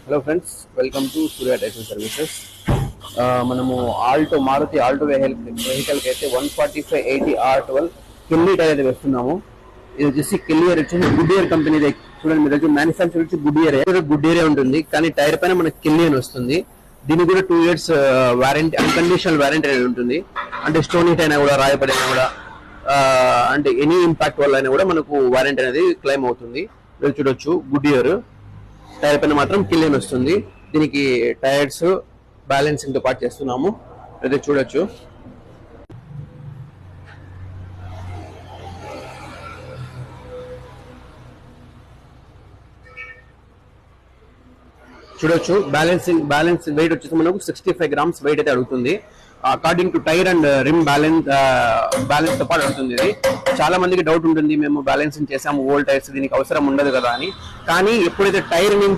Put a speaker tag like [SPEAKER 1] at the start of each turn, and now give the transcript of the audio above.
[SPEAKER 1] Hello friends, welcome to Surya tyres services. మనము Maruti Alto వెహికల్కి అయితే 145/80R12 కెల్లీ టైర్ అయితే వేస్తున్నాము. ఇది వచ్చేసి కెల్లియర్ వచ్చేసి గుడ్డియర్ కంపెనీ. చూడండి, మీ దగ్గర మ్యానుఫ్యాక్చర్ వచ్చి గుడ్డియరే ఉంటుంది, కానీ టైర్ పైన మనకి కెల్లీ అని వస్తుంది. దీనికి కూడా 2 years వారంటీ, అన్కండిషనల్ వారంటీ అనేది ఉంటుంది. అంటే స్టోన్ హిట్ అయినా కూడా, రాయపడినా కూడా, అంటే ఎనీ ఇంపాక్ట్ వల్ల అయినా కూడా మనకు వారంటీ అనేది క్లెయిమ్ అవుతుంది. మీరు చూడొచ్చు, గుడ్డియర్ టైర్ పైన మాత్రం కిలియన్ వస్తుంది. దీనికి టైర్స్ బ్యాలెన్సింగ్ తో పాటు చేస్తున్నాము. అయితే చూడొచ్చు, బ్యాలెన్స్ వెయిట్ వచ్చేసి మనకు 65 grams వెయిట్ అయితే అడుగుతుంది. According to tyre and rim balance తో పాటు అడుగుతుంది. ఇది చాలా మందికి డౌట్ ఉంటుంది, మేము బ్యాలెన్సింగ్ చేసాము ఓల్డ్ టైర్స్, దీనికి అవసరం ఉండదు కదా అని. కానీ ఎప్పుడైతే టైర్